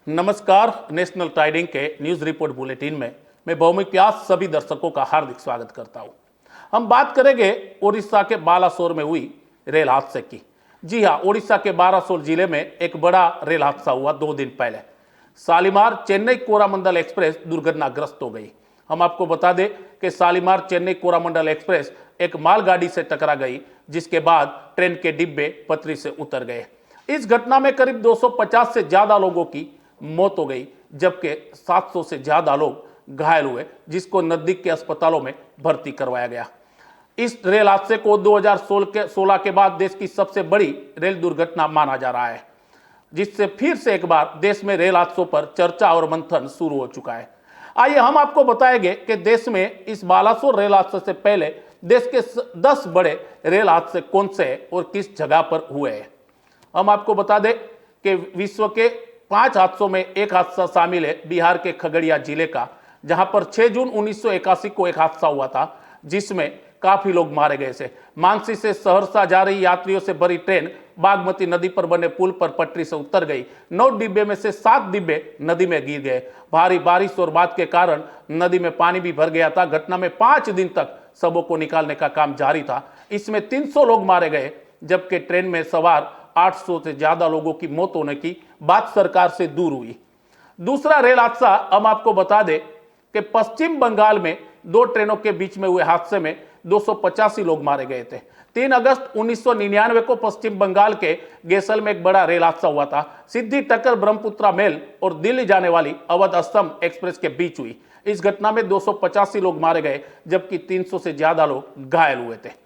नमस्कार। National tidying के news report bulletin में मैं भौमिक व्यास सभी दर्शकों का हार्दिक स्वागत करता हूं। हम बात करेंगे ओडिशा के बालासोर में हुई रेल हादसे की। जी हां, ओडिशा के बालासोर जिले में एक बड़ा रेल हादसा हुआ 2 दिन पहले। शालीमार चेन्नई कोरामंडल एक्सप्रेस दुर्घटनाग्रस्त हो गई। हम आपको बता दें कि शालीमार चेन्नई कोरामंडल एक्सप्रेस एक मालगाड़ी से टकरा गई, जिसके बाद ट्रेन के डिब्बे पटरी से उतर गए। इस घटना में करीब 250 से ज्यादा लोगों की मौत हो गई, जबकि 700 से ज्यादा लोग घायल हुए, जिसको नजदीक के अस्पतालों में भर्ती करवाया गया। इस रेल हादसे को 2016 के बाद देश की सबसे बड़ी रेल दुर्घटना माना जा रहा है, जिससे फिर से एक बार देश में रेल हादसों पर चर्चा और मंथन शुरू हो चुका है। आइए हम आपको बताएंगे कि देश में इस बालासोर रेल हादसे से पहले देश के 10 बड़े रेल हादसे कौन से हैं और किस जगह पर हुए हैं। हम आपको बता दें कि विश्व के 5 हादसों में एक हादसा शामिल है बिहार के खगड़िया जिले का, जहां पर 6 जून 1981 को एक हादसा हुआ था, जिसमें काफी लोग मारे गए थे। मानसी से सहरसा जा रही यात्रियों से भरी ट्रेन बागमती नदी पर बने पुल पर पटरी से उतर गई। 9 डिब्बे में से 7 डिब्बे नदी में गिर गए। भारी बारिश और बाढ़ के कारण नदी में पानी भी भर गया था। घटना में 5 दिन तक शवों को निकालने का काम जारी था। इसमें 300 लोग मारे गए, जबकि ट्रेन में सवार 800 से ज्यादा लोगों की मौत होने की बात सरकार से दूर हुई। दूसरा रेल हादसा हम आपको बता दें कि पश्चिम बंगाल में 2 ट्रेनों के बीच में हुए हादसे में 285 लोग मारे गए थे। 3 अगस्त 1999 को पश्चिम बंगाल के गैसल में एक बड़ा रेल हादसा हुआ था। सीधी टक्कर ब्रह्मपुत्रा मेल और दिल्ली जाने वाली अवध असम एक्सप्रेस के बीच हुई। इस घटना में 285 लोग मारे गए, जबकि 300 से ज्यादा लोग घायल हुए थे।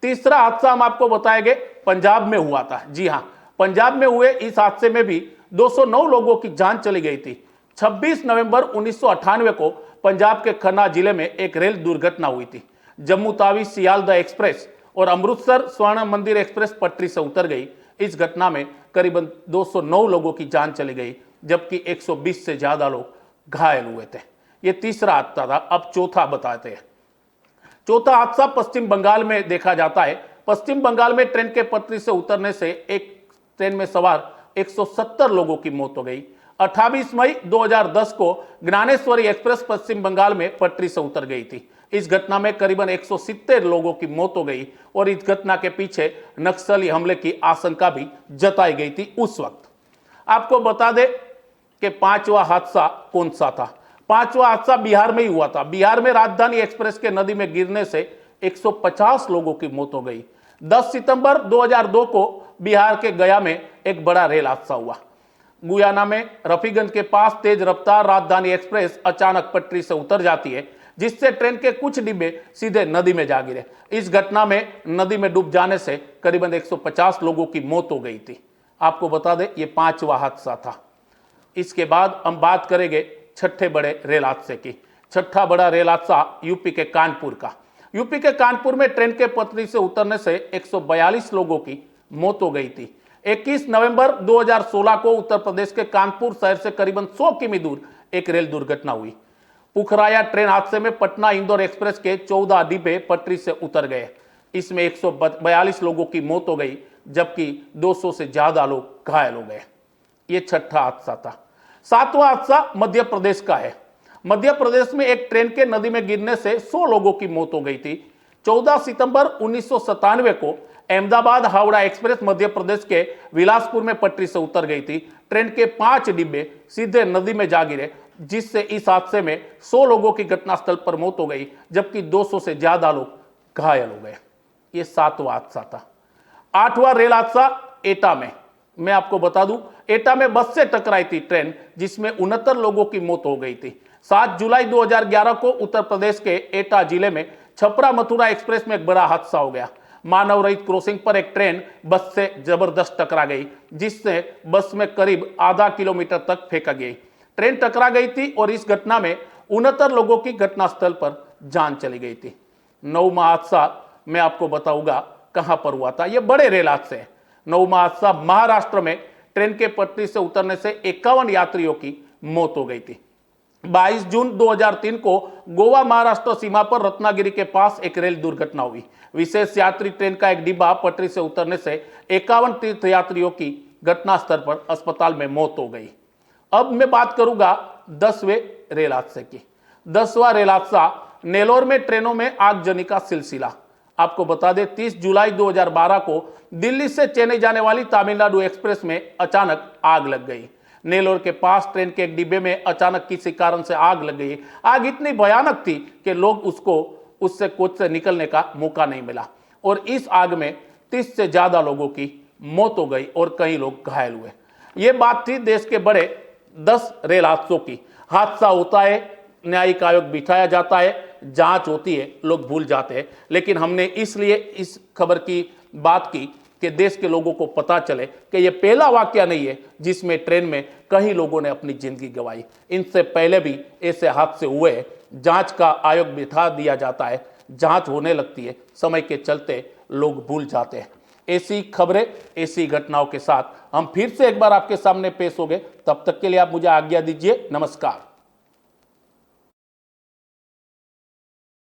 तीसरा हादसा हम आपको बताएंगे पंजाब में हुआ था। जी हां, पंजाब में हुए इस हादसे में भी 209 लोगों की जान चली गई थी। 26 नवंबर 1998 को पंजाब के खन्ना जिले में एक रेल दुर्घटना हुई थी। जम्मू तावी सियालदह एक्सप्रेस और अमृतसर स्वर्ण मंदिर एक्सप्रेस पटरी से उतर गई। इस घटना में करीबन 209 लोगों की जान चली गई, जबकि 120 से ज्यादा लोग घायल हुए थे। यह तीसरा हादसा था। अब चौथा बताते हैं। चौथा हादसा पश्चिम बंगाल में देखा जाता है। पश्चिम बंगाल में ट्रेन के पटरी से उतरने से एक ट्रेन में सवार 170 लोगों की मौत हो गई। 28 मई 2010 को ज्ञानेश्वरी एक्सप्रेस पश्चिम बंगाल में पटरी से उतर गई थी। इस घटना में करीबन 170 लोगों की मौत हो गई और इस घटना के पीछे नक्सली हमले की आशंका भी जताई गई थी उस वक्त। आपको बता दें कि 5वां हादसा कौन सा था। 5वां हादसा बिहार में ही हुआ था। बिहार में राजधानी एक्सप्रेस के नदी में गिरने से 150 लोगों की मौत हो गई। 10 सितंबर 2002 को बिहार के गया में एक बड़ा रेल हादसा हुआ। गुयाना में रफीगंज के पास तेज रफ्तार राजधानी एक्सप्रेस अचानक पटरी से उतर जाती है, जिससे ट्रेन के कुछ डिब्बे सीधे नदी में जा गिरे। इस घटना में नदी में डूब जाने से करीबन 150 लोगों की मौत हो गई थी। आपको बता दें, यह 5वां हादसा था। इसके बाद हम बात करेंगे छठे बड़े रेल हादसे की। छठा बड़ा रेल हादसा यूपी के कानपुर का। यूपी के कानपुर में ट्रेन के पटरी से उतरने से 142 लोगों की मौत हो गई थी। 21 नवंबर 2016 को उत्तर प्रदेश के कानपुर शहर से करीबन 100 किमी दूर एक रेल दुर्घटना हुई। पुखराया ट्रेन हादसे में पटना इंदौर एक्सप्रेस के 14 डिब्बे पटरी से उतर गए। इसमें 142 लोगों की मौत हो गई, जबकि 200 से ज्यादा लोग घायल हो गए। यह छठा हादसा था। 7वां हादसा मध्य प्रदेश का है। मध्य प्रदेश में एक ट्रेन के नदी में गिरने से 100 लोगों की मौत हो गई थी। 14 सितंबर 1997 को अहमदाबाद हावड़ा एक्सप्रेस मध्य प्रदेश के बिलासपुर में पटरी से उतर गई थी। ट्रेन के 5 डिब्बे सीधे नदी में जा गिरे, जिससे इस हादसे में 100 लोगों की घटनास्थल पर मौत हो गई, जबकि 200 से ज्यादा लोग घायल हो गए। यह 7वां हादसा था। 8वां रेल हादसा एटा में। मैं आपको बता दूं, एटा में बस से टकराई थी ट्रेन, जिसमें 69 लोगों की मौत हो गई थी। 7 जुलाई 2011 को उत्तर प्रदेश के एटा जिले में छपरा मथुरा एक्सप्रेस में एक बड़ा हादसा हो गया। मानव रहित क्रॉसिंग पर एक ट्रेन बस से जबरदस्त टकरा गई, जिससे बस में करीब आधा किलोमीटर तक फेंका गई। ट्रेन टकरा गई थी और इस घटना में 69 लोगों की घटनास्थल पर जान चली गई थी। 9वां हादसा मैं आपको बताऊंगा कहां पर हुआ था। यह बड़े रेल हादसे हैं। 9वां हादसा महाराष्ट्र में ट्रेन के पटरी से उतरने से 51 यात्रियों की मौत हो गई थी। 22 जून 2003 को गोवा महाराष्ट्र सीमा पर रत्नागिरी के पास एक रेल दुर्घटना हुई। विशेष यात्री ट्रेन का एक डिब्बा पटरी से उतरने से 51 तीर्थयात्रियों की घटनास्थल पर अस्पताल में मौत हो गई। अब मैं बात करूंगा 10वें रेल हादसे की। 10वां रेल हादसा नेलोर में ट्रेनों में आगजनी का सिलसिला। आपको बता दें 30 जुलाई 2012 को दिल्ली से चेन्नई जाने वाली तमिलनाडु एक्सप्रेस में अचानक आग लग गई। नेलोर के पास ट्रेन के एक डिब्बे में अचानक किसी कारण से आग लग गई। आग इतनी भयानक थी कि लोग उससे कोच से निकलने का मौका नहीं मिला और इस आग में 30 से ज्यादा लोगों की मौत हो गई और कई लोग घायल हुए। ये बात थी देश के बड़े 10 रेल हादसों की। हादसा होता है, न्यायिक आयोग बिठाया जाता है, जांच होती है, लोग भूल जाते हैं। लेकिन हमने इसलिए इस खबर की बात की कि देश के लोगों को पता चले कि यह पहला वाकया नहीं है जिसमें ट्रेन में कई लोगों ने अपनी जिंदगी गंवाई। इनसे पहले भी ऐसे हादसे हुए हैं। जांच का आयोग बिठा दिया जाता है, जांच होने लगती है, समय के चलते लोग भूल जाते हैं। ऐसी खबरें, ऐसी घटनाओं के साथ हम फिर से एक बार आपके सामने पेश होंगे। तब तक के लिए आप मुझे आज्ञा दीजिए। नमस्कार।